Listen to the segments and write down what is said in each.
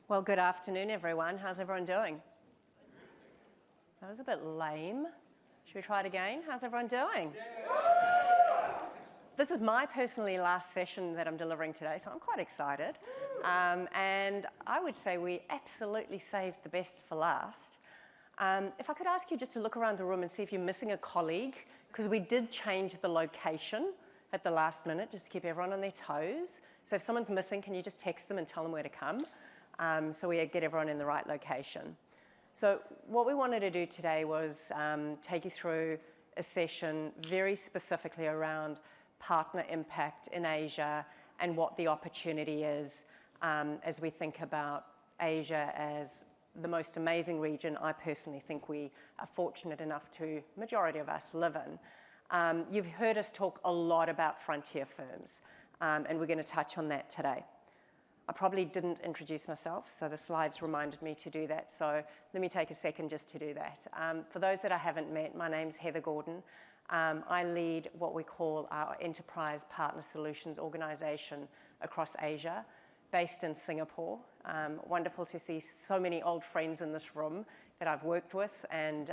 Well, good afternoon, everyone. How's everyone doing? That was a bit lame. Should we try it again? How's everyone doing? This is my personally last session that I'm delivering today, so I'm quite excited. And I would say we absolutely saved the best for last. If I could ask you just to look around the room and see if you're missing a colleague, because we did change the location at the last minute just to keep everyone on their toes. So if someone's missing, can you just text them and tell them where to come? So we get everyone in the right location. So what we wanted to do today was take you through a session very specifically around partner impact in Asia and what the opportunity is as we think about Asia as the most amazing region I personally think we are fortunate enough to, majority of us, live in. You've heard us talk a lot about frontier firms, and we're going to touch on that today. I probably didn't introduce myself, so the slides reminded me to do that. So let me take a second just to do that. For those that I haven't met, my name's 𝗦𝗲𝗀𝗀𝗀𝗀. I lead what we call our Enterprise Partner Solutions organization across Asia, based in Singapore. Wonderful to see so many old friends in this room that I've worked with and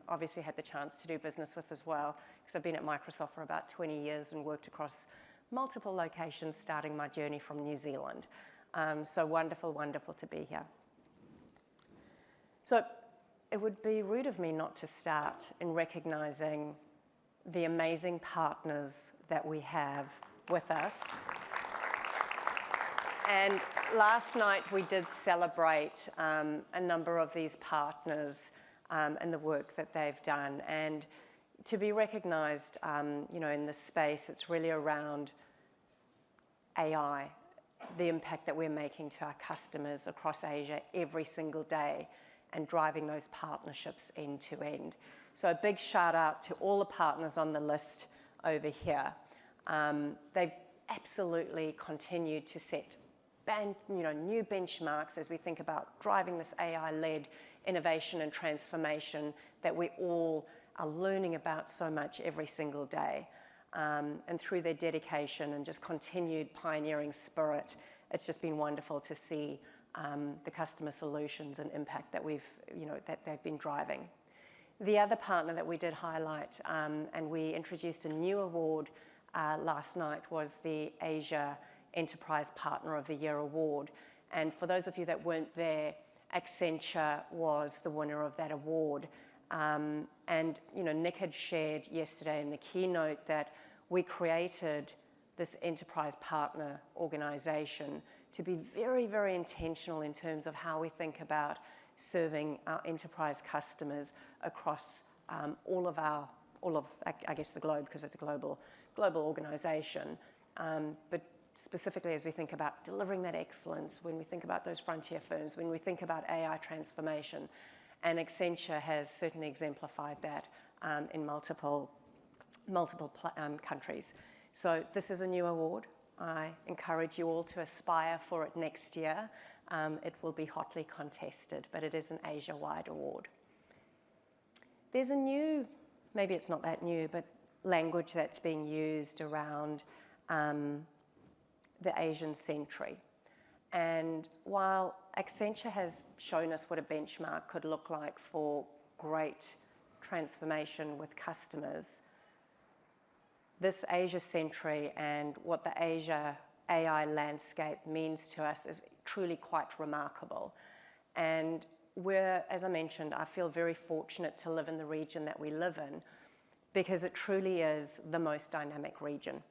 obviously had the chance to do business with as well, because I've been at Microsoft for about 20 years and worked across multiple locations, starting my journey from New Zealand. So wonderful, wonderful to be here. So it would be rude of me not to start in recognizing the amazing partners that we have with us. And last night we did celebrate a number of these partners and the work that they've done. And to be recognized, in this space, it's really around AI, the impact that we're making to our customers across Asia every single day and driving those partnerships end to end. So a big shout out to all the partners on the list over here. They've absolutely continued to set new benchmarks as we think about driving this AI-led innovation and transformation that we all are learning about so much every single day. And through their dedication and just continued pioneering spirit, it's just been wonderful to see the customer solutions and impact that that they've been driving. The other partner that we did highlight and we introduced a new award last night was the Asia Enterprise Partner of the Year award. And for those of you that weren't there, Accenture was the winner of that award. And Nick had shared yesterday in the keynote that we created this enterprise partner organization to be very, very intentional in terms of how we think about serving our enterprise customers across all of I guess the globe, because it's a global organization. But specifically as we think about delivering that excellence, when we think about those frontier firms, when we think about AI transformation, and Accenture has certainly exemplified that in multiple countries. So this is a new award. I encourage you all to aspire for it next year. It will be hotly contested, but it is an Asia-wide award. There's a new, maybe it's not that new, but language that's being used around the Asian century. And while Accenture has shown us what a benchmark could look like for great transformation with customers, this Asia century and what the Asia AI landscape means to us is truly quite remarkable. And as I mentioned, I feel very fortunate to live in the region that we live in because it truly is the most dynamic region.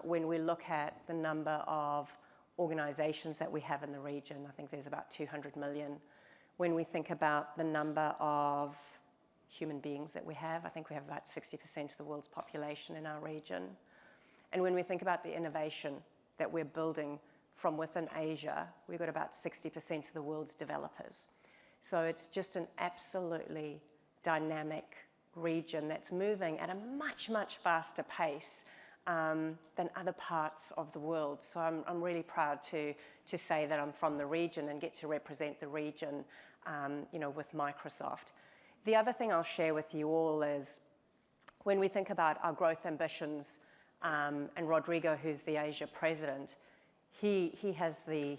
When we look at the number of organizations that we have in the region, I think there's about 200 million. When we think about the number of human beings that we have, I think we have about 60% of the world's population in our region. And when we think about the innovation that we're building from within Asia, we've got about 60% of the world's developers. So it's just an absolutely dynamic region that's moving at a much, much faster pace than other parts of the world. So I'm really proud to say that I'm from the region and get to represent the region with Microsoft. The other thing I'll share with you all is when we think about our growth ambitions, and Rodrigo, who's the Asia president, he has the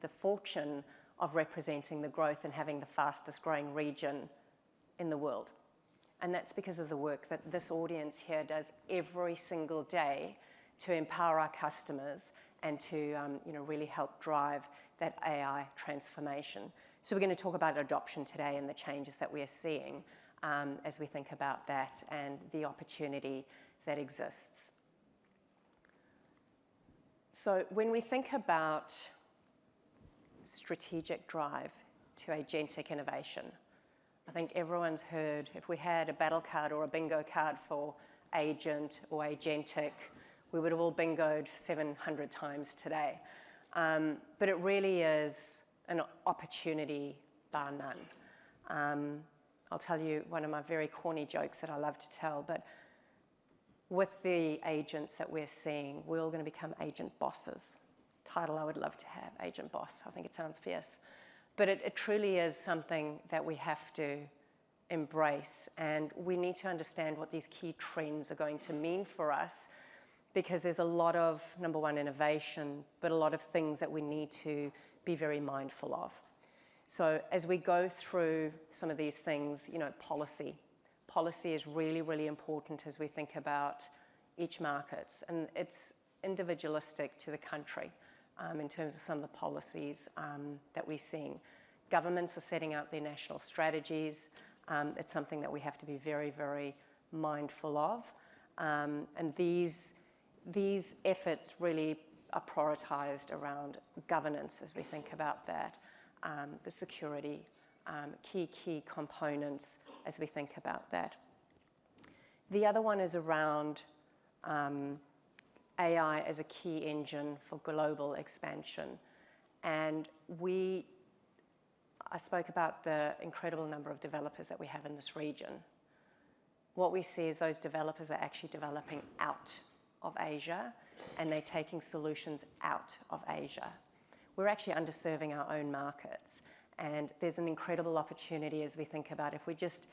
the fortune of representing the growth and having the fastest growing region in the world. And that's because of the work that this audience here does every single day to empower our customers and to really help drive that AI transformation. So we're going to talk about adoption today and the changes that we are seeing as we think about that and the opportunity that exists. So when we think about strategic drive to agentic innovation, I think everyone's heard, if we had a battle card or a bingo card for agent or agentic, we would have all bingoed 700 times today. But it really is an opportunity bar none. I'll tell you one of my very corny jokes that I love to tell, but with the agents that we're seeing, we're all going to become agent bosses. Title I would love to have, agent boss. I think it sounds fierce. But it truly is something that we have to embrace, and we need to understand what these key trends are going to mean for us, because there's a lot of, number one, innovation, but a lot of things that we need to be very mindful of. So as we go through some of these things, policy. Policy is really, really important as we think about each market, and it's individualistic to the country in terms of some of the policies that we're seeing. Governments are setting out their national strategies. It's something that we have to be very, very mindful of. And these efforts really are prioritized around governance as we think about that, the security, key components as we think about that. The other one is around AI as a key engine for global expansion. And I spoke about the incredible number of developers that we have in this region. What we see is those developers are actually developing out of Asia, and they're taking solutions out of Asia. We're actually underserving our own markets, and there's an incredible opportunity as we think about if we just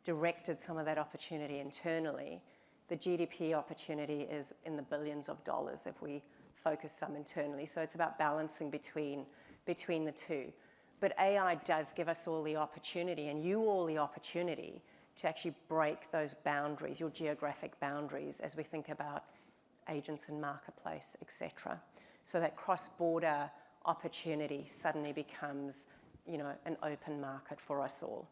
directed some of that opportunity internally. The GDP opportunity is in the billions of dollars if we focus some internally. So it's about balancing between the two. But AI does give us all the opportunity, and you all the opportunity, to actually break those boundaries, your geographic boundaries, as we think about agents and marketplace, etc. So that cross-border opportunity suddenly becomes, an open market for us all.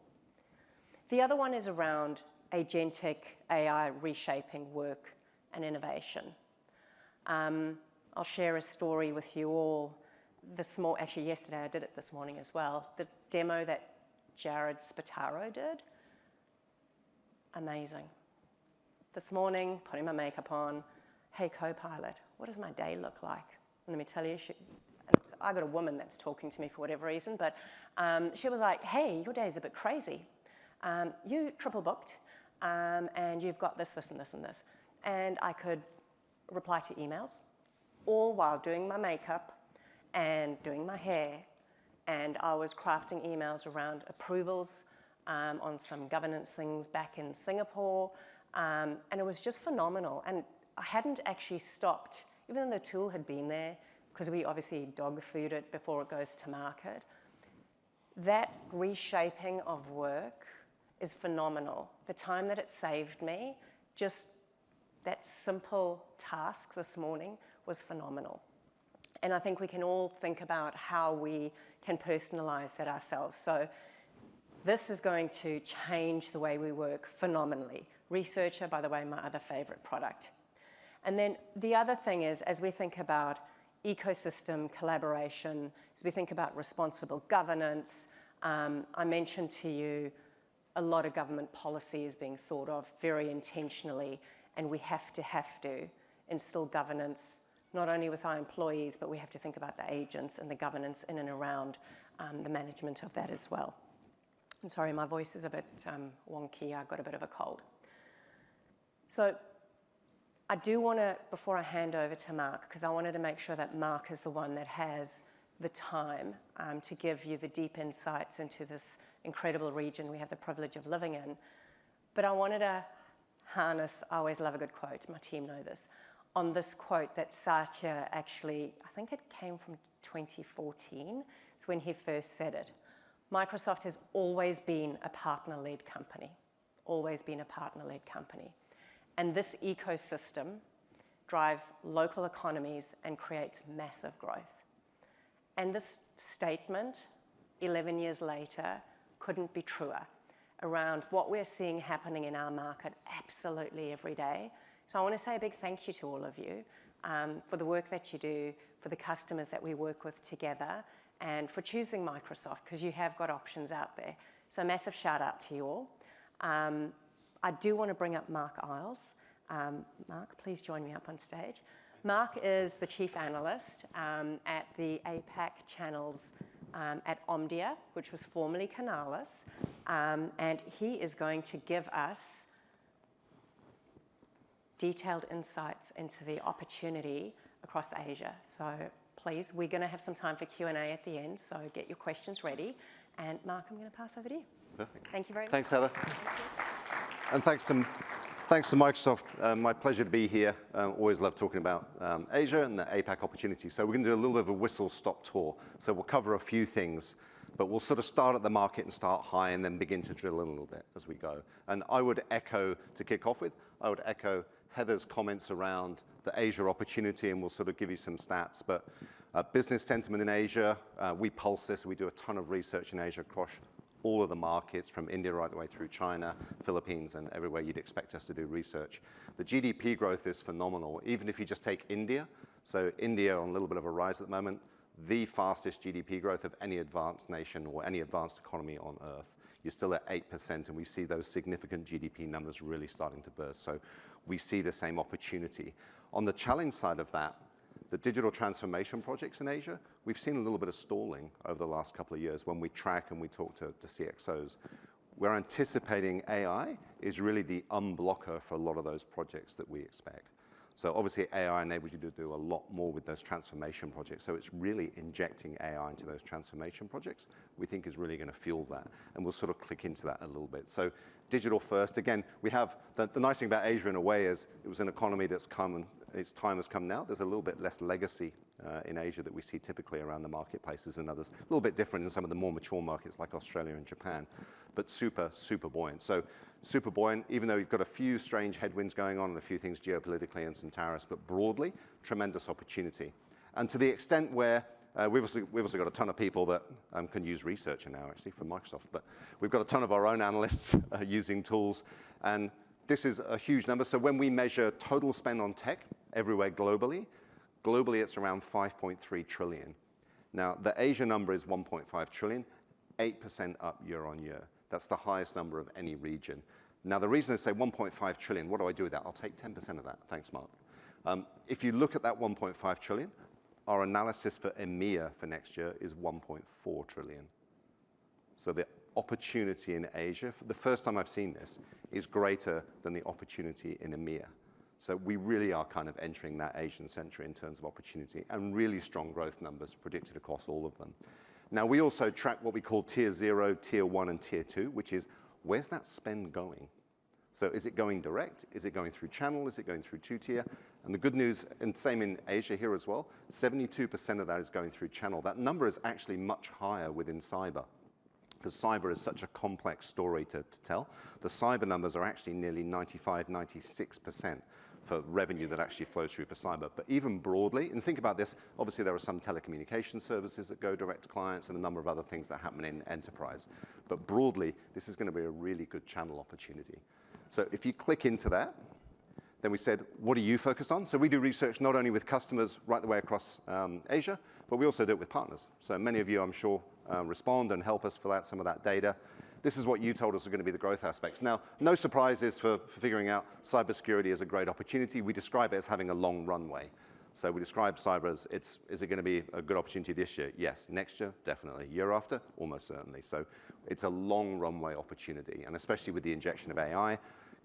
The other one is around agentic AI reshaping work and innovation. I'll share a story with you all. Actually yesterday I did it this morning as well. The demo that Jaron 𝗦𝗲𝗀𝗀𝗀𝗀 did, amazing. This morning, putting my makeup on, hey Copilot, what does my day look like? And let me tell you, I got a woman that's talking to me for whatever reason, but she was like, hey, your day's a bit crazy. You triple booked, and you've got this, and this, and this. And I could reply to emails, all while doing my makeup and doing my hair. And I was crafting emails around approvals on some governance things back in Singapore. And it was just phenomenal. And I hadn't actually stopped, even though the tool had been there, because we obviously dog food it before it goes to market. That reshaping of work is phenomenal. The time that it saved me, just that simple task this morning was phenomenal. And I think we can all think about how we can personalize that ourselves. So this is going to change the way we work phenomenally. Researcher, by the way, my other favorite product. And then the other thing is, as we think about ecosystem collaboration, as we think about responsible governance, I mentioned to you a lot of government policy is being thought of very intentionally, and we have to instill governance, not only with our employees, but we have to think about the agents and the governance in and around the management of that as well. I'm sorry, my voice is a bit wonky. I've got a bit of a cold. So I do want to, before I hand over to Mark, because I wanted to make sure that Mark is the one that has the time to give you the deep insights into this incredible region we have the privilege of living in. But I wanted to harness, I always love a good quote, my team know this. on this quote that Satya actually, I think it came from 2014, it's when he first said it. Microsoft has always been a partner-led company, always been a partner-led company. And this ecosystem drives local economies and creates massive growth. And this statement, 11 years later, couldn't be truer around what we're seeing happening in our market absolutely every day. So I want to say a big thank you to all of you for the work that you do, for the customers that we work with together, and for choosing Microsoft, because you have got options out there. So a massive shout out to you all. I do want to bring up Mark Iles. Mark, please join me up on stage. Mark is the Chief Analyst at the APAC Channels at Omdia, which was formerly Analyst, and he is going to give us detailed insights into the opportunity across Asia. So please, we're going to have some time for Q&A at the end, so get your questions ready. And Mark, I'm going to pass over to you. Perfect. Thank you very much. Thanks, Heather. And thanks to Microsoft. My pleasure to be here. Always love talking about Asia and the APAC opportunity. So we're going to do a little bit of a whistle-stop tour. So we'll cover a few things, but we'll sort of start at the market and start high and then begin to drill in a little bit as we go. And I would echo, to kick off with, I would echo Heather's comments around the Asia opportunity, and we'll sort of give you some stats. But business sentiment in Asia, we pulse this. We do a ton of research in Asia across all of the markets, from India right the way through China, Philippines, and everywhere you'd expect us to do research. The GDP growth is phenomenal. Even if you just take India, so India on a little bit of a rise at the moment, the fastest GDP growth of any advanced nation or any advanced economy on earth. You're still at 8%, and we see those significant GDP numbers really starting to burst. So we see the same opportunity. On the challenge side of that, the digital transformation projects in Asia, we've seen a little bit of stalling over the last couple of years when we track and we talk to CXOs. We're anticipating AI is really the unblocker for a lot of those projects that we expect. So obviously AI enables you to do a lot more with those transformation projects. So it's really injecting AI into those transformation projects we think is really going to fuel that. And we'll sort of click into that a little bit. So digital first. Again, we have, the nice thing about Asia in a way is it was an economy that's come and its time has come now. There's a little bit less legacy in Asia that we see typically around the marketplaces and others. A little bit different in some of the more mature markets like Australia and Japan, but super, super buoyant. So super buoyant, even though you've got a few strange headwinds going on and a few things geopolitically and some tariffs, but broadly, tremendous opportunity. And to the extent where we've also got a ton of people that can use researcher now, actually, from Microsoft, but we've got a ton of our own analysts using tools, and this is a huge number. So when we measure total spend on tech everywhere globally it's around 5.3 trillion. Now, the Asia number is 1.5 trillion, 8% up year on year. That's the highest number of any region. Now, the reason I say 1.5 trillion, what do I do with that? I'll take 10% of that. Thanks, Mark. If you look at that 1.5 trillion, our analysis for EMEA for next year is 1.4 trillion. So the opportunity in Asia, for the first time I've seen this, is greater than the opportunity in EMEA. So we really are kind of entering that Asian century in terms of opportunity, and really strong growth numbers predicted across all of them. Now, we also track what we call tier 0, tier 1, and tier 2, which is where's that spend going? So is it going direct? Is it going through channel? Is it going through two-tier? And the good news, and same in Asia here as well, 72% of that is going through channel. That number is actually much higher within cyber, because cyber is such a complex story to tell. The cyber numbers are actually nearly 95, 96% for revenue that actually flows through for cyber. But even broadly, and think about this, obviously there are some telecommunication services that go direct to clients and a number of other things that happen in enterprise. But broadly, this is going to be a really good channel opportunity. So if you click into that, then we said, what are you focused on? So we do research not only with customers right the way across Asia, but we also do it with partners. So many of you, I'm sure, respond and help us fill out some of that data. This is what you told us are going to be the growth aspects. Now, no surprises for figuring out cybersecurity as a great opportunity. We describe it as having a long runway. So we describe cyber as, is it going to be a good opportunity this year? Yes. Next year? Definitely. Year after? Almost certainly. So it's a long runway opportunity, and especially with the injection of AI.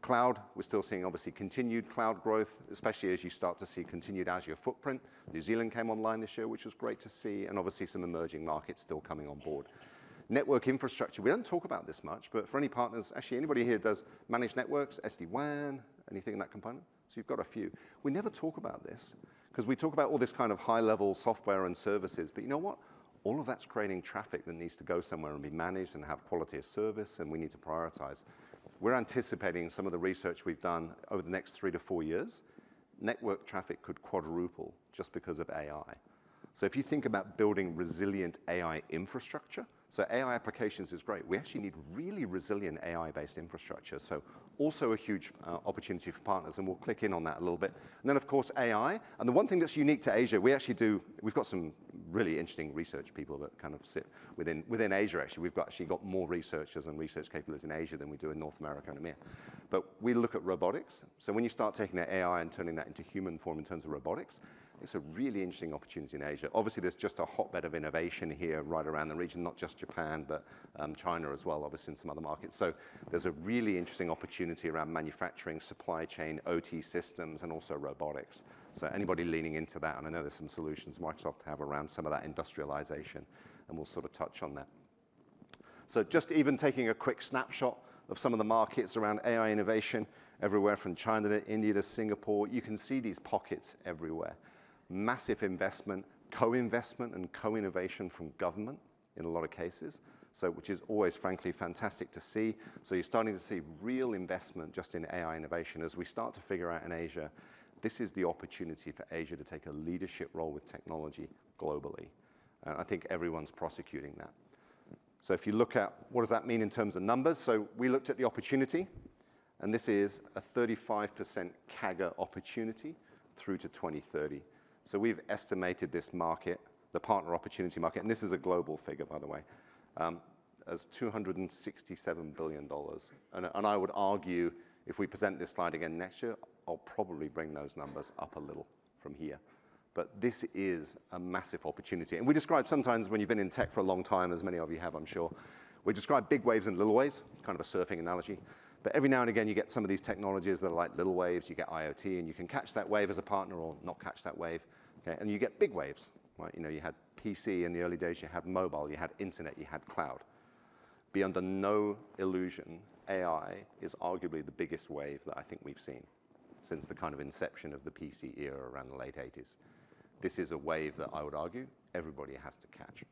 Cloud, we're still seeing obviously continued cloud growth, especially as you start to see continued Azure footprint. New Zealand came online this year, which was great to see, and obviously some emerging markets still coming on board. Network infrastructure, we don't talk about this much, but for any partners, actually anybody here does managed networks, SD-WAN, anything in that component? So So you've got a few. We never talk about this because we talk about all this kind of high-level software and services, but you know what? All of that's creating traffic that needs to go somewhere and be managed and have quality of service, and we need to prioritize. We're anticipating some of the research we've done over the next 3 to 4 years. Network traffic could quadruple just because of AI. So if you think about building resilient AI infrastructure, so AI applications is great. We actually need really resilient AI-based infrastructure. So also a huge opportunity for partners, and we'll click in on that a little bit. And then, of course, AI. And the one thing that's unique to Asia, we've got some really interesting research people that kind of sit within Asia, actually. We've actually got more researchers and research capabilities in Asia than we do in North America and EMEA. But we look at robotics. So when you start taking that AI and turning that into human form in terms of robotics, it's a really interesting opportunity in Asia. Obviously, there's just a hotbed of innovation here right around the region, not just Japan, but China as well, obviously, in some other markets. So there's a really interesting opportunity around manufacturing, supply chain, OT systems, and also robotics. So anybody leaning into that, and I know there's some solutions Microsoft have around some of that industrialization, and we'll sort of touch on that. So just even taking a quick snapshot of some of the markets around AI innovation, everywhere from China to India to Singapore, you can see these pockets everywhere. Massive investment, co-investment and co-innovation from government in a lot of cases, so which is always, frankly, fantastic to see. So you're starting to see real investment just in AI innovation. As we start to figure out in Asia, this is the opportunity for Asia to take a leadership role with technology globally. I think everyone's prosecuting that. So if you look at what does that mean in terms of numbers, so we looked at the opportunity, and this is a 35% CAGR opportunity through to 2030. So we've estimated this market, the partner opportunity market, and this is a global figure, by the way, as $267 billion. And I would argue, if we present this slide again next year, I'll probably bring those numbers up a little from here. But this is a massive opportunity. And we describe sometimes, when you've been in tech for a long time, as many of you have, I'm sure, we describe big waves and little waves, kind of a surfing analogy. But every now and again, you get some of these technologies that are like little waves. You get IoT, and you can catch that wave as a partner or not catch that wave. Okay? And you get big waves. Right? You know, you had PC in the early days. You had mobile. You had internet. You had cloud. Be under no illusion, AI is arguably the biggest wave that I think we've seen since the kind of inception of the PC era around the late 80s. This is a wave that I would argue everybody has to catch.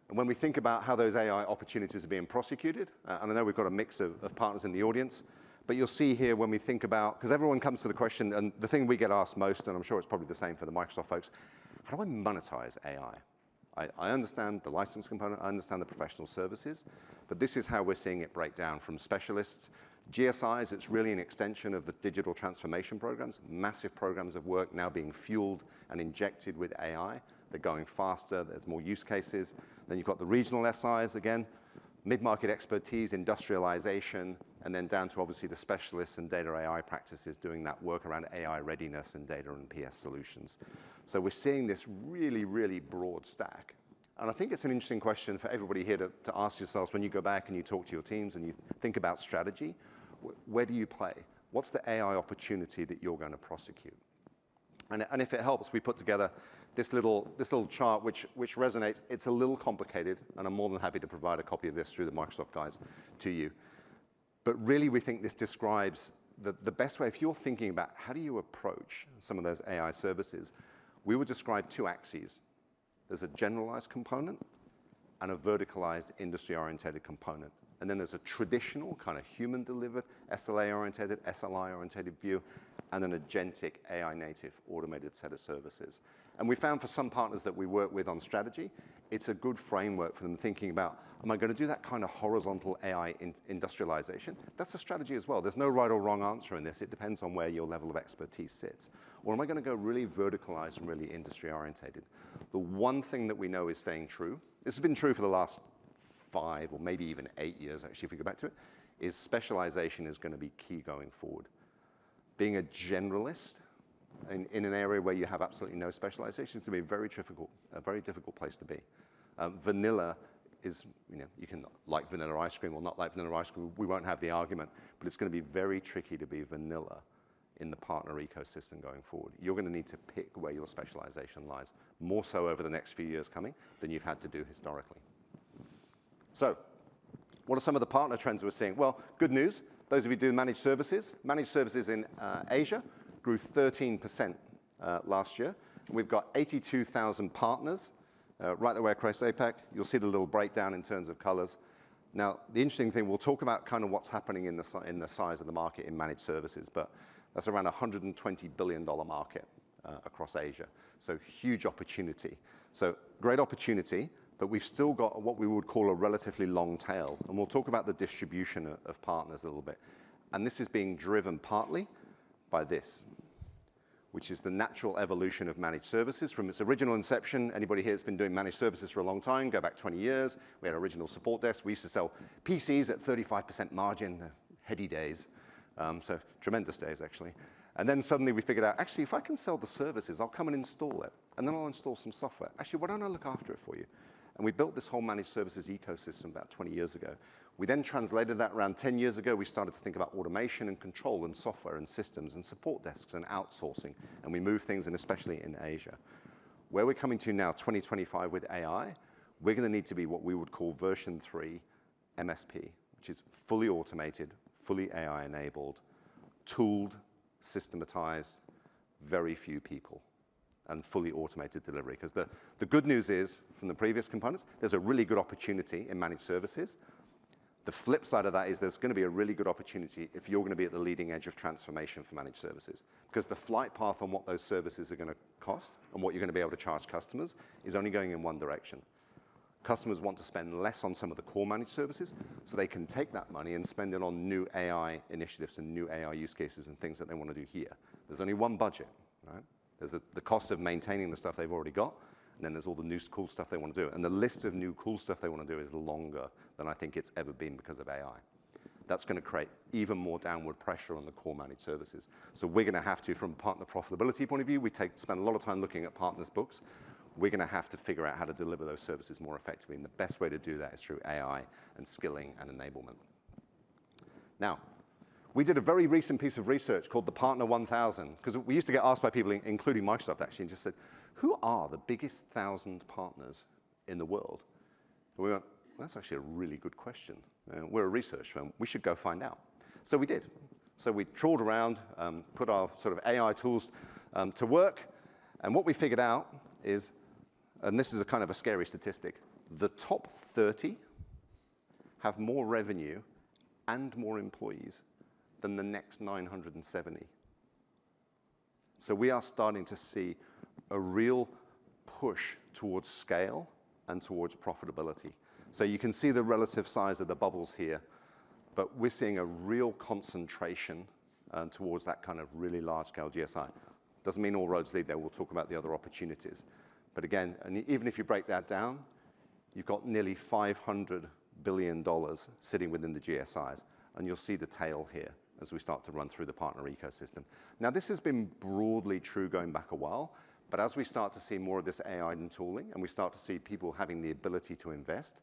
And when we think about how those AI opportunities are being prosecuted, and I know we've got a mix of partners in the audience, but you'll see here when we think about, because everyone comes to the question, and the thing we get asked most, and I'm sure it's probably the same for the Microsoft folks, how do I monetize AI? I understand the license component, I understand the professional services, but this is how we're seeing it break down from specialists. GSIs, it's really an extension of the digital transformation programs, massive programs of work now being fueled and injected with AI. They're going faster, there's more use cases. Then you've got the regional SIs again, mid-market expertise, industrialization, and then down to obviously the specialists and data AI practices doing that work around AI readiness and data and PS solutions. So we're seeing this really, really broad stack. And I think it's an interesting question for everybody here to ask yourselves when you go back and you talk to your teams and you think about strategy, where do you play? What's the AI opportunity that you're going to prosecute? And if it helps, we put together this little chart which resonates. It's a little complicated, and I'm more than happy to provide a copy of this through the Microsoft guys to you. But really, we think this describes the best way. If you're thinking about how do you approach some of those AI services, we would describe two axes. There's a generalized component and a verticalized industry-oriented component. And then there's a traditional kind of human-delivered, SLA-oriented, SLI-oriented view, and an agentic AI-native automated set of services. And we found for some partners that we work with on strategy, it's a good framework for them thinking about, am I going to do that kind of horizontal AI industrialization? That's a strategy as well. There's no right or wrong answer in this. It depends on where your level of expertise sits. Or am I going to go really verticalized and really industry-oriented? The one thing that we know is staying true, this has been true for the last 5 or maybe even 8 years, actually, if we go back to it, is specialization is going to be key going forward. Being a generalist in an area where you have absolutely no specialization is going to be a very difficult place to be. Vanilla is, you can like vanilla ice cream or not like vanilla ice cream. We won't have the argument, but it's going to be very tricky to be vanilla in the partner ecosystem going forward. You're going to need to pick where your specialization lies, more so over the next few years coming than you've had to do historically. So what are some of the partner trends we're seeing? Well, good news. Those of you doing managed services in Asia grew 13% last year. And we've got 82,000 partners right the way across APAC. You'll see the little breakdown in terms of colors. Now, the interesting thing, we'll talk about kind of what's happening in the size of the market in managed services, but that's around a $120 billion market across Asia. So huge opportunity. So great opportunity, but we've still got what we would call a relatively long tail. And we'll talk about the distribution of partners a little bit. And this is being driven partly by this, which is the natural evolution of managed services. From its original inception, anybody here that's been doing managed services for a long time, go back 20 years, we had an original support desk. We used to sell PCs at 35% margin, the heady days. So tremendous days, actually. And then suddenly we figured out, actually, if I can sell the services, I'll come and install it. And then I'll install some software. Actually, why don't I look after it for you? And we built this whole managed services ecosystem about 20 years ago. We then translated that around 10 years ago. We started to think about automation and control and software and systems and support desks and outsourcing. And we moved things, and especially in Asia. Where we're coming to now, 2025 with AI, we're going to need to be what we would call version 3 MSP, which is fully automated, fully AI-enabled, tooled, systematized, very few people, and fully automated delivery. Because the good news is, from the previous components, there's a really good opportunity in managed services. The flip side of that is there's going to be a really good opportunity if you're going to be at the leading edge of transformation for managed services. Because the flight path on what those services are going to cost and what you're going to be able to charge customers is only going in one direction. Customers want to spend less on some of the core managed services so they can take that money and spend it on new AI initiatives and new AI use cases and things that they want to do here. There's only one budget, right? There's the cost of maintaining the stuff they've already got, and then there's all the new cool stuff they want to do. And the list of new cool stuff they want to do is longer than I think it's ever been because of AI. That's going to create even more downward pressure on the core managed services. So we're going to have to, from a partner profitability point of view, spend a lot of time looking at partners' books. We're going to have to figure out how to deliver those services more effectively. And the best way to do that is through AI and skilling and enablement. Now, we did a very recent piece of research called the Partner 1000, because we used to get asked by people, including Microsoft actually, and just said, who are the biggest 1,000 partners in the world? And we went, well, that's actually a really good question. We're a research firm. We should go find out. So we did. So we trawled around, put our sort of AI tools to work. And what we figured out is, and this is a kind of a scary statistic, the top 30 have more revenue and more employees than the next 970. So we are starting to see a real push towards scale and towards profitability. So you can see the relative size of the bubbles here, but we're seeing a real concentration towards that kind of really large-scale GSI. Doesn't mean all roads lead there. We'll talk about the other opportunities. But again, and even if you break that down, you've got nearly $500 billion sitting within the GSIs, and you'll see the tail here as we start to run through the partner ecosystem. Now, this has been broadly true going back a while, but as we start to see more of this AI and tooling, and we start to see people having the ability to invest,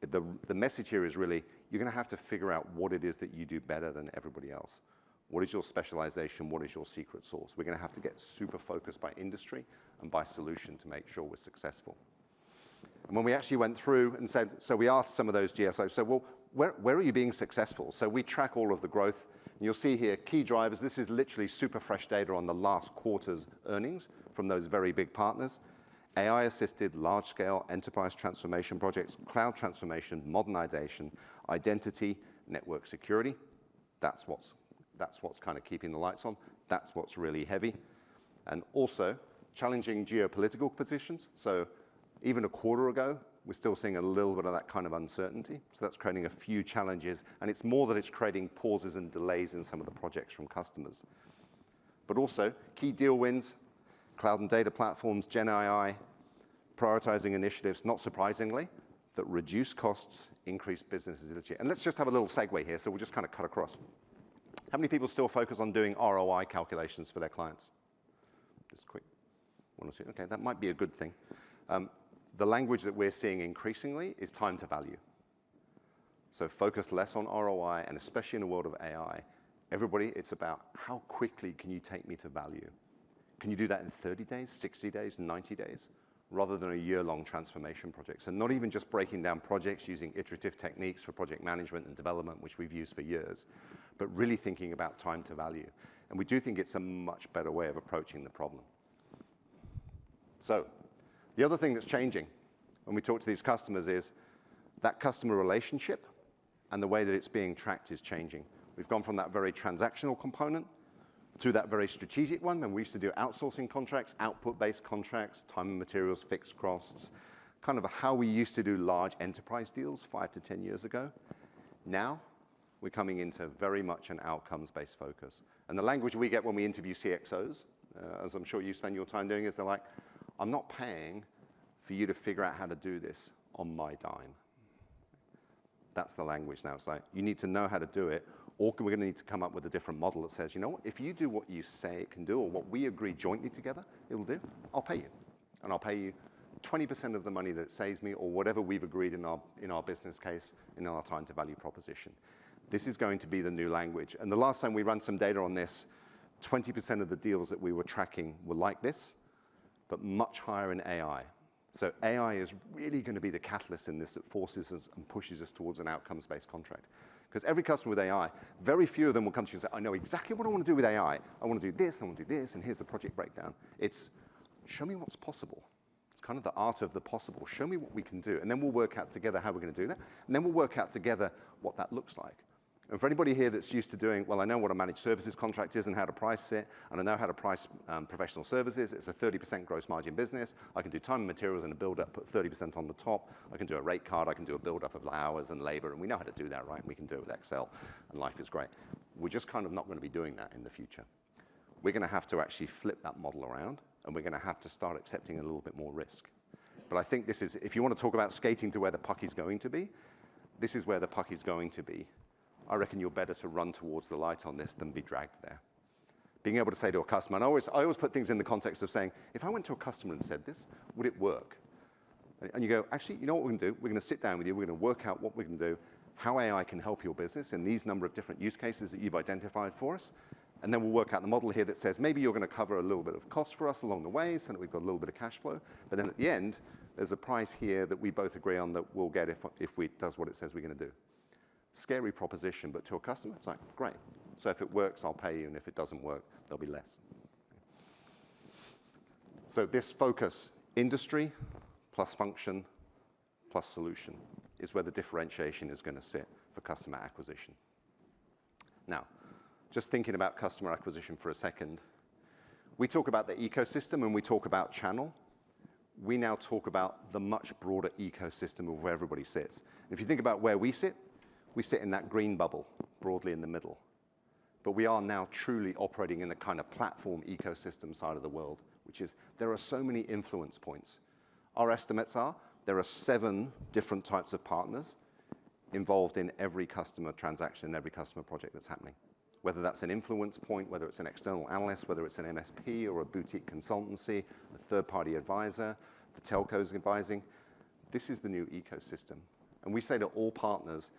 the message here is really, you're going to have to figure out what it is that you do better than everybody else. What is your specialization? What is your secret sauce? We're going to have to get super focused by industry and by solution to make sure we're successful. And when we actually went through and said, so we asked some of those GSOs, so well, where are you being successful? So we track all of the growth. And you'll see here key drivers. This is literally super fresh data on the last quarter's earnings from those very big partners. AI-assisted large-scale enterprise transformation projects, cloud transformation, modernization, identity, network security. That's what's kind of keeping the lights on. That's what's really heavy. And also, challenging geopolitical positions. So even a quarter ago, we're still seeing a little bit of that kind of uncertainty. So that's creating a few challenges. And it's more that it's creating pauses and delays in some of the projects from customers. But also, key deal wins, cloud and data platforms, Gen AI, prioritizing initiatives, not surprisingly, that reduce costs, increase business agility. And let's just have a little segue here. So we'll just kind of cut across. How many people still focus on doing ROI calculations for their clients? Just quick. One or two. Okay, that might be a good thing. The language that we're seeing increasingly is time to value. So focus less on ROI, and especially in the world of AI, everybody, it's about how quickly can you take me to value? Can you do that in 30 days, 60 days, 90 days? rather than a year-long transformation project. So not even just breaking down projects using iterative techniques for project management and development, which we've used for years, but really thinking about time to value. And we do think it's a much better way of approaching the problem. So the other thing that's changing when we talk to these customers is that customer relationship and the way that it's being tracked is changing. We've gone from that very transactional component to that very strategic one, when we used to do outsourcing contracts, output-based contracts, time and materials, fixed costs, kind of how we used to do large enterprise deals 5 to 10 years ago. Now, we're coming into very much an outcomes-based focus. And the language we get when we interview CXOs, as I'm sure you spend your time doing, is they're like, I'm not paying for you to figure out how to do this on my dime. That's the language now. It's like, you need to know how to do it, or we're going to need to come up with a different model that says, you know what, if you do what you say it can do, or what we agree jointly together it will do, I'll pay you. And I'll pay you 20% of the money that it saves me, or whatever we've agreed in our business case, in our time to value proposition. This is going to be the new language. And the last time we ran some data on this, 20% of the deals that we were tracking were like this, but much higher in AI. So AI is really going to be the catalyst in this that forces us and pushes us towards an outcomes-based contract. Because every customer with AI, very few of them will come to you and say, I know exactly what I want to do with AI. I want to do this, I want to do this, and here's the project breakdown. It's, show me what's possible. It's kind of the art of the possible. Show me what we can do, and then we'll work out together how we're going to do that, and then we'll work out together what that looks like. And for anybody here that's used to doing, well, I know what a managed services contract is and how to price it, and I know how to price professional services. It's a 30% gross margin business. I can do time and materials and a build-up, put 30% on the top. I can do a rate card. I can do a build-up of hours and labor, and we know how to do that, right? And we can do it with Excel, and life is great. We're just kind of not going to be doing that in the future. We're going to have to actually flip that model around, and we're going to have to start accepting a little bit more risk. But I think this is, if you want to talk about skating to where the puck is going to be, this is where the puck is going to be. I reckon you're better to run towards the light on this than be dragged there. Being able to say to a customer, and I always put things in the context of saying, if I went to a customer and said this, would it work? And you go, actually, you know what we're going to do? We're going to sit down with you, we're going to work out what we're going to do, how AI can help your business in these number of different use cases that you've identified for us, and then we'll work out the model here that says, maybe you're going to cover a little bit of cost for us along the way, so that we've got a little bit of cash flow, but then at the end, there's a price here that we both agree on that we'll get if it does what it says we're going to do. Scary proposition, but to a customer, it's like, great. So if it works, I'll pay you, and if it doesn't work, there'll be less. So this focus, industry plus function plus solution, is where the differentiation is going to sit for customer acquisition. Now, just thinking about customer acquisition for a second, we talk about the ecosystem and we talk about channel. We now talk about the much broader ecosystem of where everybody sits. If you think about where we sit in that green bubble, broadly in the middle. But we are now truly operating in the kind of platform ecosystem side of the world, which is there are so many influence points. Our estimates are there are 7 different types of partners involved in every customer transaction, every customer project that's happening. Whether that's an influence point, whether it's an external analyst, whether it's an MSP or a boutique consultancy, a third-party advisor, the telcos advising, this is the new ecosystem. And we say to all partners,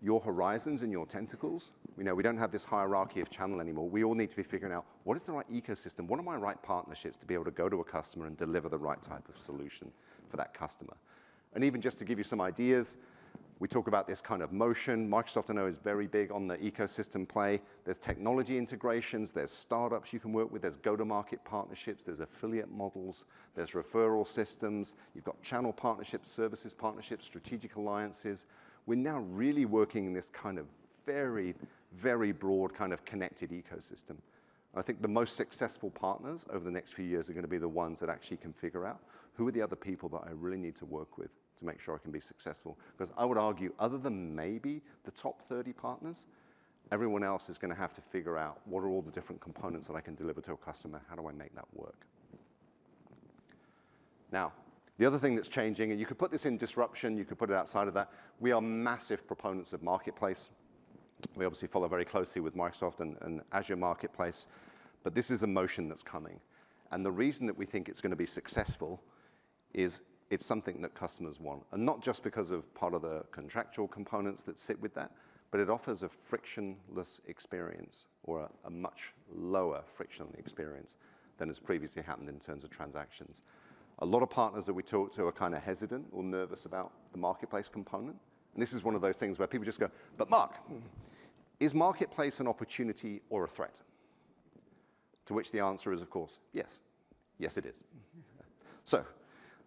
your horizons and your tentacles, we don't have this hierarchy of channel anymore. We all need to be figuring out what is the right ecosystem, what are my right partnerships to be able to go to a customer and deliver the right type of solution for that customer. And even just to give you some ideas, we talk about this kind of motion. Microsoft, I know, is very big on the ecosystem play. There's technology integrations, there's startups you can work with, there's go-to-market partnerships, there's affiliate models, there's referral systems, you've got channel partnerships, services partnerships, strategic alliances. We're now really working in this kind of very, very broad kind of connected ecosystem. I think the most successful partners over the next few years are going to be the ones that actually can figure out who are the other people that I really need to work with to make sure I can be successful. Because I would argue, other than maybe the top 30 partners, everyone else is going to have to figure out what are all the different components that I can deliver to a customer, how do I make that work? Now, the other thing that's changing, and you could put this in disruption, you could put it outside of that, we are massive proponents of marketplace. We obviously follow very closely with Microsoft and Azure Marketplace, but this is a motion that's coming. And the reason that we think it's going to be successful is it's something that customers want. And not just because of part of the contractual components that sit with that, but it offers a frictionless experience, or a much lower frictional experience than has previously happened in terms of transactions. A lot of partners that we talk to are kind of hesitant or nervous about the marketplace component. And this is one of those things where people just go, but Mark, is marketplace an opportunity or a threat? To which the answer is, of course, yes. Yes, it is. So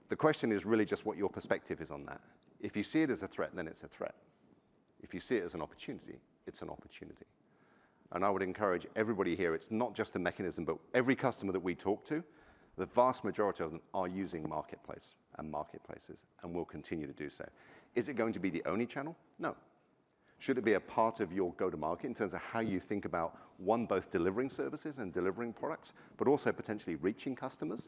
the question is really just what your perspective is on that. If you see it as a threat, then it's a threat. If you see it as an opportunity, it's an opportunity. And I would encourage everybody here, it's not just a mechanism, but every customer that we talk to, the vast majority of them are using marketplace and marketplaces and will continue to do so. Is it going to be the only channel? No. Should it be a part of your go-to-market in terms of how you think about, one, both delivering services and delivering products, but also potentially reaching customers?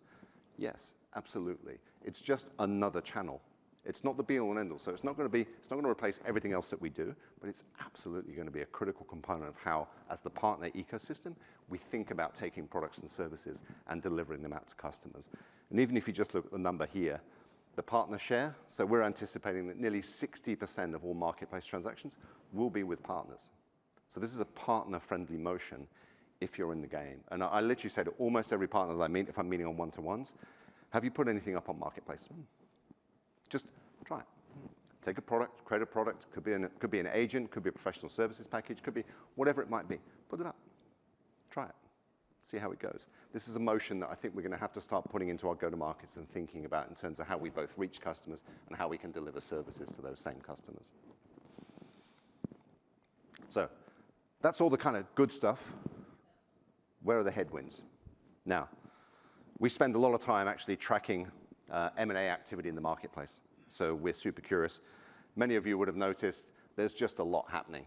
Yes, absolutely. It's just another channel. It's not the be-all and end-all. So it's not going to replace everything else that we do, but it's absolutely going to be a critical component of how, as the partner ecosystem, we think about taking products and services and delivering them out to customers. And even if you just look at the number here, the partner share, so we're anticipating that nearly 60% of all marketplace transactions will be with partners. So this is a partner-friendly motion if you're in the game. And I literally say to almost every partner that I meet, if I'm meeting on one-to-ones, have you put anything up on marketplace? Just try it. Take a product, create a product. Could be an agent, could be a professional services package, could be whatever it might be. Put it up. Try it. See how it goes. This is a motion that I think we're going to have to start putting into our go-to-markets and thinking about in terms of how we both reach customers and how we can deliver services to those same customers. So that's all the kind of good stuff. Where are the headwinds? Now, we spend a lot of time actually tracking M&A activity in the marketplace. So we're super curious. Many of you would have noticed there's just a lot happening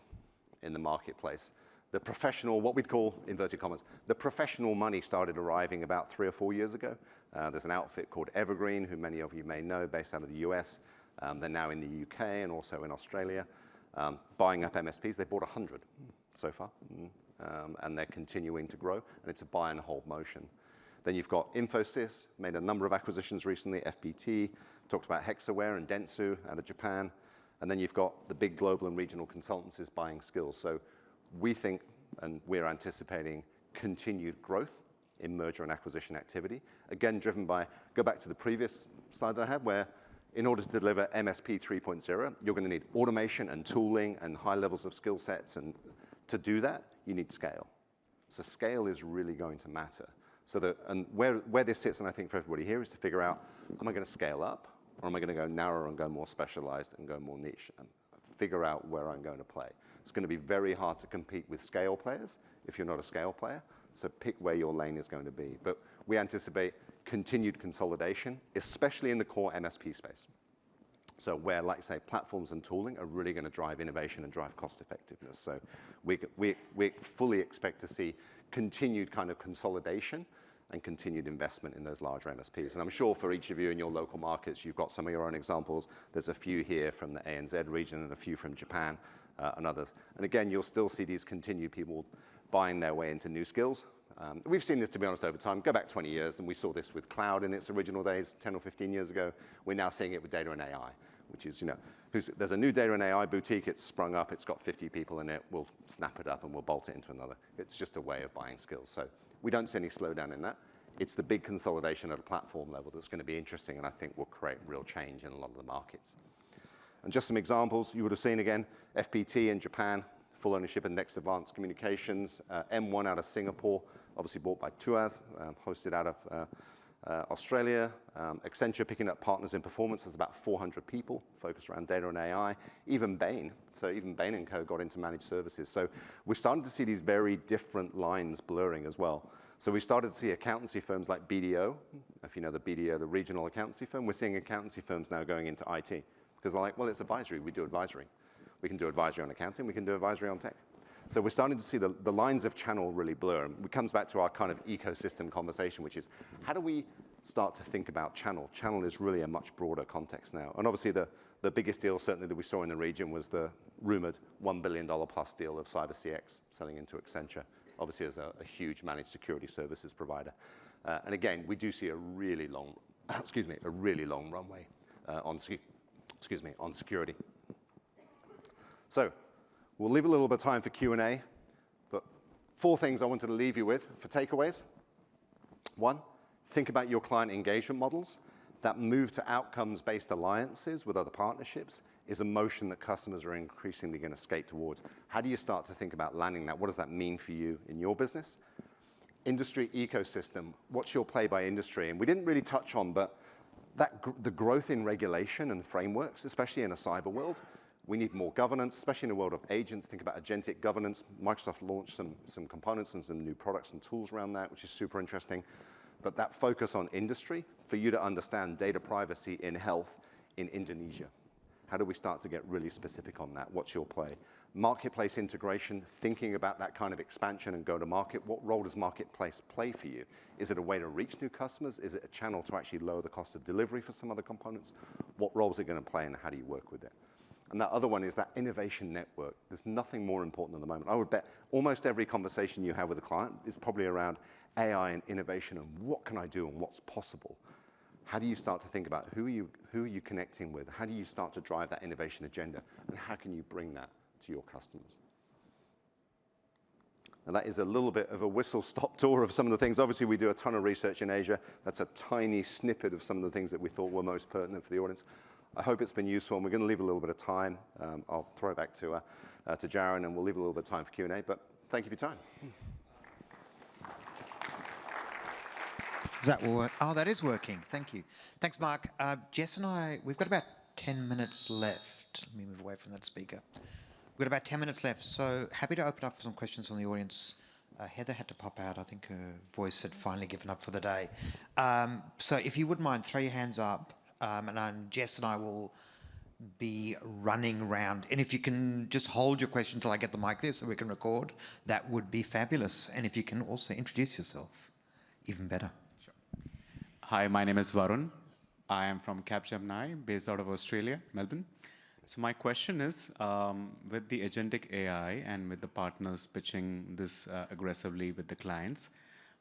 in the marketplace. The professional, what we'd call, inverted commas, the professional money started arriving about 3 or 4 years ago. There's an outfit called Evergreen, who many of you may know, based out of the US. They're now in the UK and also in Australia, buying up MSPs. They bought 100 so far, and they're continuing to grow, and it's a buy and hold motion. Then you've got Infosys, made a number of acquisitions recently, FPT, talked about Hexaware and Dentsu out of Japan. And then you've got the big global and regional consultancies buying skills. So we think, and we're anticipating, continued growth in merger and acquisition activity. Again, driven by, go back to the previous slide that I had, where in order to deliver MSP 3.0, you're going to need automation and tooling and high levels of skill sets. And to do that, you need scale. So scale is really going to matter. So and where this sits, and I think for everybody here, is to figure out, am I going to scale up, or am I going to go narrower and go more specialized and go more niche, and figure out where I'm going to play? It's going to be very hard to compete with scale players if you're not a scale player. So pick where your lane is going to be. But we anticipate continued consolidation, especially in the core MSP space. So where, like I say, platforms and tooling are really going to drive innovation and drive cost effectiveness. So we fully expect to see continued kind of consolidation and continued investment in those larger MSPs. And I'm sure for each of you in your local markets, you've got some of your own examples. There's a few here from the ANZ region and a few from Japan and others. And again, you'll still see these continued people buying their way into new skills. We've seen this, to be honest, over time. Go back 20 years, and we saw this with cloud in its original days, 10 or 15 years ago. We're now seeing it with data and AI, which is, there's a new data and AI boutique. It's sprung up. It's got 50 people in it. We'll snap it up, and we'll bolt it into another. It's just a way of buying skills. So we don't see any slowdown in that. It's the big consolidation at a platform level that's going to be interesting, and I think will create real change in a lot of the markets. And just some examples you would have seen again, FPT in Japan, full ownership of Next Advanced Communications, M1 out of Singapore, obviously bought by Tuas, hosted out of Australia, Accenture picking up partners in performance. There's about 400 people focused around data and AI. Even Bain, so even Bain & Co. got into managed services. So we're starting to see these very different lines blurring as well. So we started to see accountancy firms like BDO. If you know the BDO, the regional accountancy firm, we're seeing accountancy firms now going into IT because they're like, well, it's advisory. We do advisory. We can do advisory on accounting. We can do advisory on tech. So we're starting to see the lines of channel really blur. And it comes back to our kind of ecosystem conversation, which is how do we start to think about channel? Channel is really a much broader context now. And obviously the biggest deal certainly that we saw in the region was the rumored $1 billion plus deal of CyberCX selling into Accenture, obviously as a huge managed security services provider. And again, we do see a really long, a really long runway on security. So we'll leave a little bit of time for Q&A, but 4 things I wanted to leave you with for takeaways. 1, think about your client engagement models that move to outcomes-based alliances with other partnerships is a motion that customers are increasingly going to skate towards. How do you start to think about landing that? What does that mean for you in your business? Industry ecosystem, what's your play by industry? And we didn't really touch on, but the growth in regulation and frameworks, especially in a cyber world, we need more governance, especially in the world of agents. Think about agentic governance. Microsoft launched some components and some new products and tools around that, which is super interesting. But that focus on industry, for you to understand data privacy in health in Indonesia. How do we start to get really specific on that? What's your play? Marketplace integration, thinking about that kind of expansion and go to market. What role does marketplace play for you? Is it a way to reach new customers? Is it a channel to actually lower the cost of delivery for some other components? What role is it going to play and how do you work with it? And that other one is that innovation network. There's nothing more important at the moment. I would bet almost every conversation you have with a client is probably around AI and innovation and what can I do and what's possible. How do you start to think about who are you connecting with? How do you start to drive that innovation agenda? And how can you bring that to your customers? And that is a little bit of a whistle-stop tour of some of the things. Obviously, we do a ton of research in Asia. That's a tiny snippet of some of the things that we thought were most pertinent for the audience. I hope it's been useful, and we're going to leave a little bit of time. I'll throw it back to Jaron, and we'll leave a little bit of time for Q&A, but thank you for your time. Does that work? Oh, that is working. Thank you. Thanks, Mark. Jess and I, we've got about 10 minutes left. Let me move away from that speaker. We've got about 10 minutes left, so happy to open up for some questions from the audience. Heather had to pop out. I think her voice had finally given up for the day. So if you wouldn't mind, throw your hands up, and Jess and I will be running around. And if you can just hold your question until I get the mic there so we can record, that would be fabulous. And if you can also introduce yourself, even better. Hi, my name is Varun. I am from Capgemini, based out of Australia, Melbourne. So my question is, with the agentic AI and with the partners pitching this aggressively with the clients,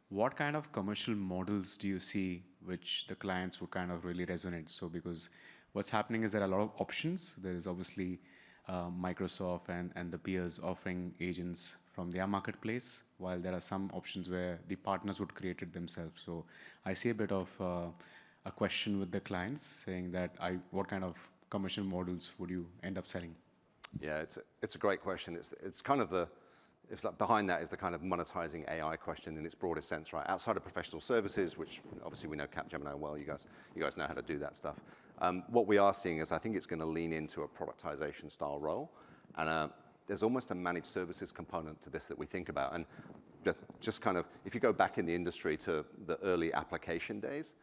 what kind of commercial models do you see which the clients would kind of really resonate? So because what's happening is there are a lot of options. There is obviously Microsoft and the peers offering agents from their marketplace, while there are some options where the partners would create it themselves. So I see a bit of a question with the clients saying that what kind of commercial models would you end up selling? Yeah, it's a great question. It's kind of it's like behind that is the kind of monetizing AI question in its broadest sense, right? Outside of professional services, which obviously we know Capgemini well, you guys know how to do that stuff. What we are seeing is I think it's going to lean into a productization style role, and there's almost a managed services component to this that we think about. And just kind of, if you go back in the industry to the early application days,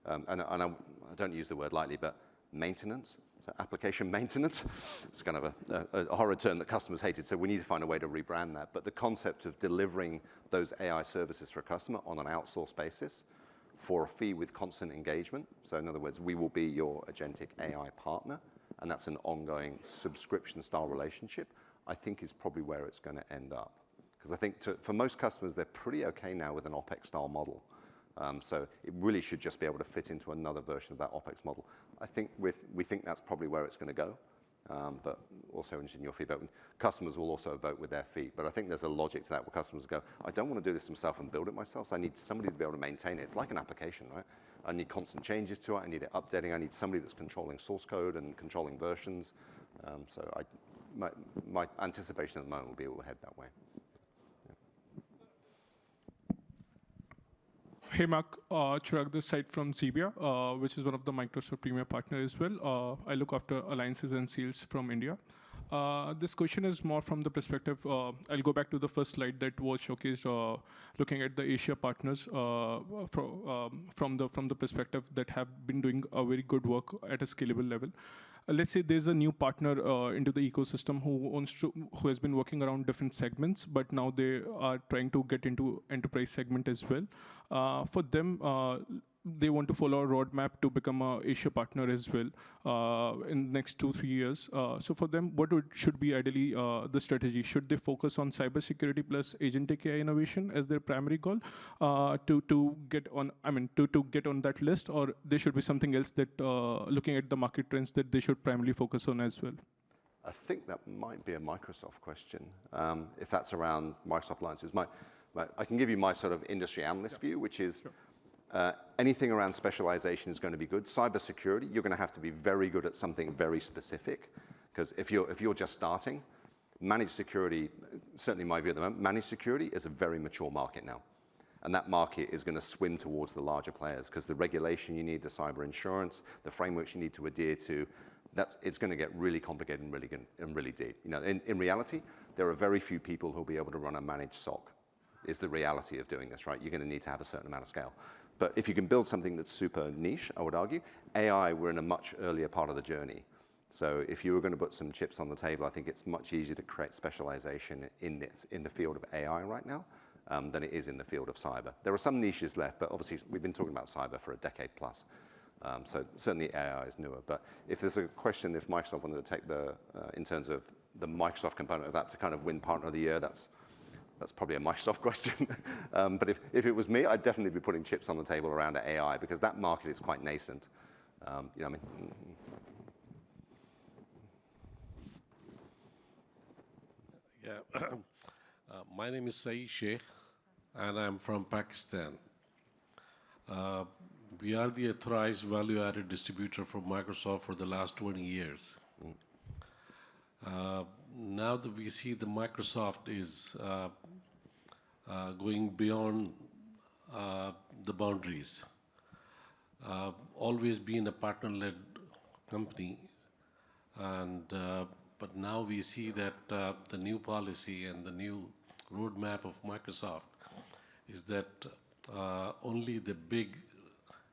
and I don't use the word lightly, but maintenance, so application maintenance, it's kind of a horror term that customers hated, so we need to find a way to rebrand that. But the concept of delivering those AI services for a customer on an outsourced basis for a fee with constant engagement, so in other words, we will be your agentic AI partner, and that's an ongoing subscription-style relationship, I think is probably where it's going to end up. Because I think for most customers, they're pretty okay now with an OpEx-style model. So it really should just be able to fit into another version of that OpEx model. I think we think that's probably where it's going to go, but also interested in your feedback. Customers will also vote with their feet, but I think there's a logic to that where customers go, I don't want to do this myself and build it myself, so I need somebody to be able to maintain it. It's like an application, right? I need constant changes to it, I need it updating, I need somebody that's controlling source code and controlling versions. So my anticipation at the moment will be it will head that way. Hey Mark, Chirag this side from Zebia, which is one of the Microsoft Premier partners as well. I look after alliances and sales from India. This question is more from the perspective, I'll go back to the first slide that was showcased, looking at the Asia partners from the perspective that have been doing a very good work at a scalable level. Let's say there's a new partner into the ecosystem who has been working around different segments, but now they are trying to get into enterprise segment as well. For them, they want to follow a roadmap to become a Asia partner as well in the next 2-3 years. So for them, what should be ideally the strategy? Should they focus on cybersecurity plus agentic AI innovation as their primary goal to get on? I mean, to get on that list, or there should be something else that looking at the market trends that they should primarily focus on as well? I think that might be a Microsoft question, if that's around Microsoft alliances. I can give you my sort of industry analyst view, which is Anything around specialization is going to be good. Cybersecurity, you're going to have to be very good at something very specific, because if you're just starting, managed security, certainly my view at the moment, managed security is a very mature market now. And that market is going to swim towards the larger players, because the regulation you need, the cyber insurance, the frameworks you need to adhere to, it's going to get really complicated and really deep. You know, in reality, there are very few people who'll be able to run a managed SOC, is the reality of doing this, right? You're going to need to have a certain amount of scale. But if you can build something that's super niche, I would argue, AI, we're in a much earlier part of the journey. So if you were going to put some chips on the table, I think it's much easier to create specialization in the field of AI right now than it is in the field of cyber. There are some niches left, but obviously we've been talking about cyber for a decade plus. So certainly AI is newer. But if there's a question, if Microsoft wanted to take in terms of the Microsoft component of that to kind of win Partner of the Year, that's probably a Microsoft question. But if it was me, I'd definitely be putting chips on the table around AI, because that market is quite nascent. You know what I mean? Yeah. My name is 𝗦𝗽𝗲𝗀𝗀𝗶cie Sheikh, and I'm from Pakistan. We are the authorized value-added distributor for Microsoft for the last 20 years. Now that we see the Microsoft is going beyond the boundaries, always been a partner-led company, and but now we see that the new policy and the new roadmap of Microsoft is that only the big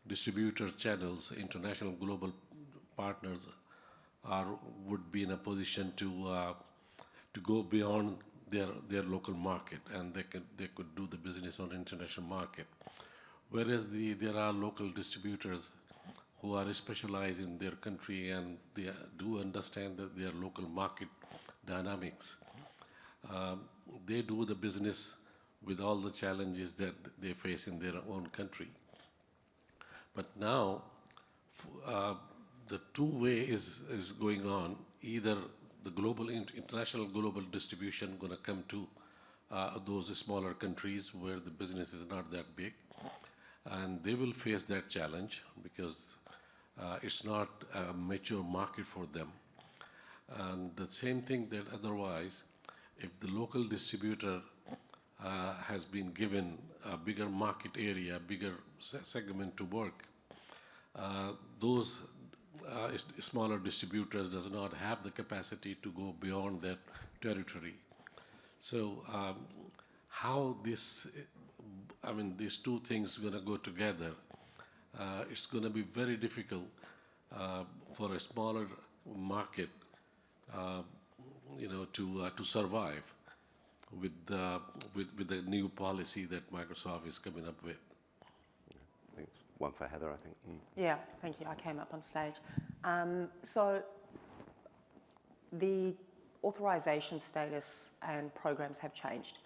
distributor channels, international global partners, would be in a position to go beyond their local market, and they could do the business on international market. Whereas there are local distributors who are specialized in their country, and they do understand that their local market dynamics. They do the business with all the challenges that they face in their own country. But now, the two-way is going on. Either the international global distribution going to come to those smaller countries where the business is not that big, and they will face that challenge because it's not a mature market for them. And the same thing that otherwise, if the local distributor has been given a bigger market area, bigger segment to work, those smaller distributors does not have the capacity to go beyond that territory. So how these two things going to go together, it's going to be very difficult for a smaller market, to survive with the new policy that Microsoft is coming up with. I think it's one for Heather, I think. Yeah, thank you. I came up on stage. So the authorization status and programs have changed.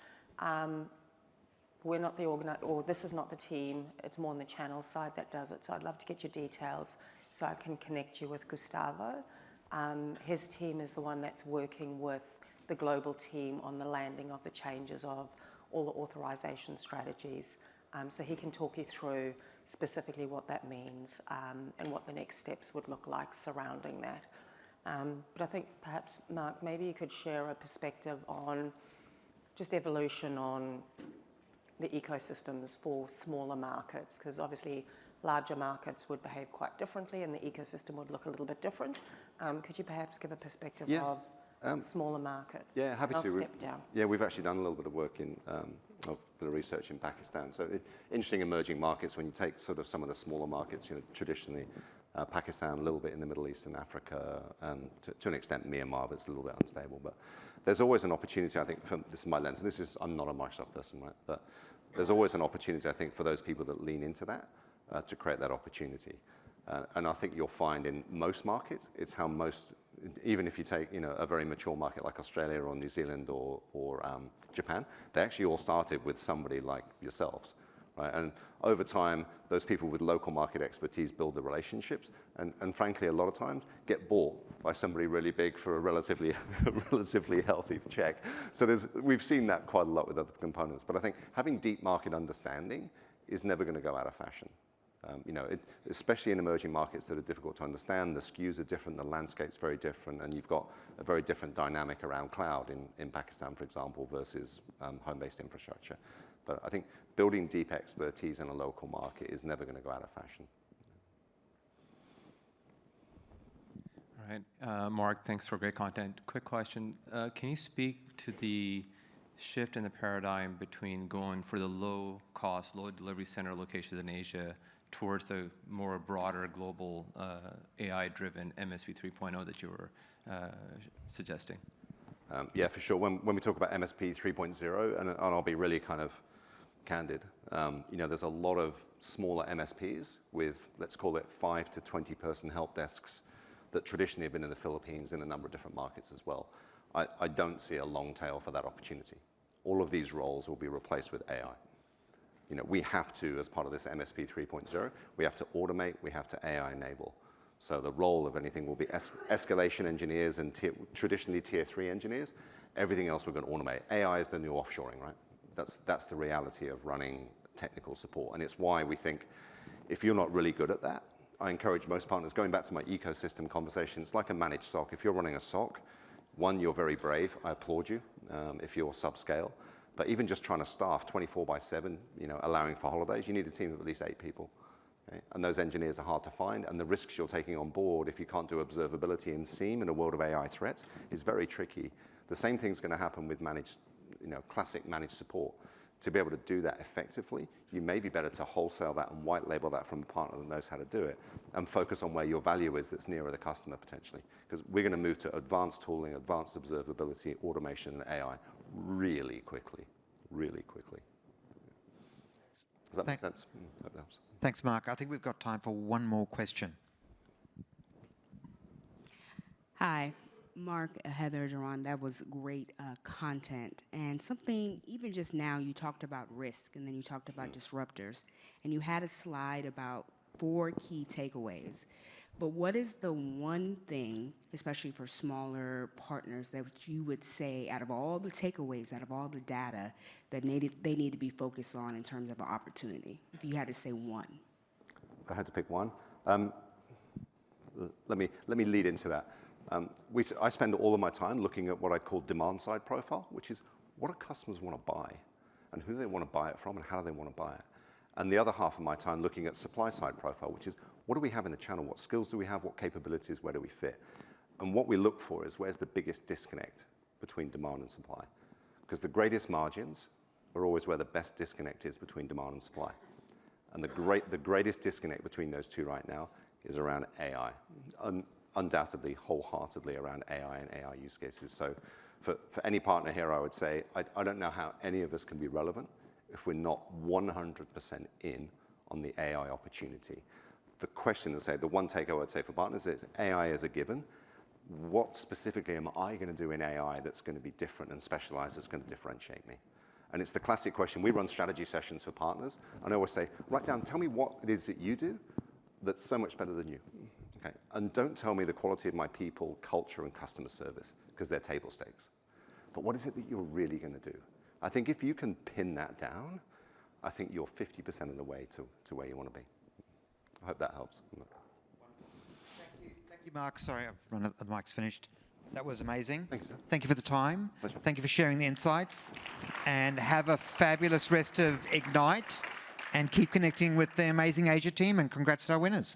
We're not this is not the team, it's more on the channel side that does it. So I'd love to get your details so I can connect you with 𝗦𝗽𝗲𝗸𝗀. His team is the one that's working with the global team on the landing of the changes of all the authorization strategies. So he can talk you through specifically what that means and what the next steps would look like surrounding that. But I think perhaps, Mark, maybe you could share a perspective on just evolution on the ecosystems for smaller markets, because obviously larger markets would behave quite differently and the ecosystem would look a little bit different. Could you perhaps give a perspective of smaller markets? Yeah, happy to. I'll step down. Yeah, we've actually done a little bit of work a bit of research in Pakistan. So interesting emerging markets, when you take sort of some of the smaller markets, traditionally Pakistan, a little bit in the Middle East and Africa, and to an extent Myanmar, but it's a little bit unstable. But there's always an opportunity, I think, this is my lens, and I'm not a Microsoft person, right? But there's always an opportunity, I think, for those people that lean into that to create that opportunity. And I think you'll find in most markets, it's how most, even if you take a very mature market like Australia or New Zealand or Japan, they actually all started with somebody like yourselves, right? And over time, those people with local market expertise build the relationships, and frankly, a lot of times get bought by somebody really big for a relatively healthy check. So we've seen that quite a lot with other components. But I think having deep market understanding is never going to go out of fashion. Especially in emerging markets that are difficult to understand, the SKUs are different, the landscape's very different, and you've got a very different dynamic around cloud in Pakistan, for example, versus home-based infrastructure. But I think building deep expertise in a local market is never going to go out of fashion. All right, Mark, thanks for great content. Quick question, can you speak to the shift in the paradigm between going for the low-cost, low-delivery center locations in Asia towards the more broader global AI-driven MSP 3.0 that you were suggesting? Yeah, for sure. When we talk about MSP 3.0, and I'll be really kind of candid, there's a lot of smaller MSPs with, let's call it 5 to 20 person help desks that traditionally have been in the Philippines in a number of different markets as well. I don't see a long tail for that opportunity. All of these roles will be replaced with AI. We have to, as part of this MSP 3.0, we have to automate, we have to AI enable. So the role of anything will be escalation engineers and traditionally tier 3 engineers. Everything else we're going to automate. AI is the new offshoring, right? That's the reality of running technical support. And it's why we think if you're not really good at that, I encourage most partners, going back to my ecosystem conversation, it's like a managed SOC. If you're running a SOC, one, you're very brave. I applaud you if you're subscale. But even just trying to staff 24/7, allowing for holidays, you need a team of at least 8 people. Okay? And those engineers are hard to find, and the risks you're taking on board if you can't do observability in SIEM in a world of AI threats is very tricky. The same thing's going to happen with managed, classic managed support. To be able to do that effectively, you may be better to wholesale that and white label that from a partner that knows how to do it and focus on where your value is that's nearer the customer potentially. Because we're going to move to advanced tooling, advanced observability, automation, and AI really quickly, really quickly. Does that make sense? Hope that helps. Thanks, Mark. I think we've got time for one more question. Hi. Mark, Heather, Jaron, that was great content. And something, even just now, you talked about risk, and then you talked about disruptors. And you had a slide about 4 key takeaways. But what is the one thing, especially for smaller partners, that you would say out of all the takeaways, out of all the data, that they need to be focused on in terms of an opportunity, if you had to say one? If I had to pick one, let me lead into that. I spend all of my time looking at what I call demand side profile, which is what do customers want to buy and who do they want to buy it from and how do they want to buy it. And the other half of my time looking at supply side profile, which is what do we have in the channel, what skills do we have, what capabilities, where do we fit. And what we look for is where's the biggest disconnect between demand and supply. Because the greatest margins are always where the best disconnect is between demand and supply. And the greatest disconnect between those two right now is around AI. Undoubtedly, wholeheartedly around AI and AI use cases. So for any partner here, I would say, I don't know how any of us can be relevant if we're not 100% in on the AI opportunity. The question to say, the one take I would say for partners is AI is a given. What specifically am I going to do in AI that's going to be different and specialized that's going to differentiate me? And it's the classic question. We run strategy sessions for partners, and I always say, write down, tell me what it is that you do that's so much better than you. Okay. And don't tell me the quality of my people, culture, and customer service, because they're table stakes. But what is it that you're really going to do? I think if you can pin that down, I think you're 50% of the way to where you want to be. I hope that helps. Thank you, Mark. Sorry, I've run out, the mic's finished. That was amazing. Thank you, sir. Thank you for the time. Pleasure. Thank you for sharing the insights. And have a fabulous rest of Ignite. And keep connecting with the amazing Asia team. And congrats to our winners.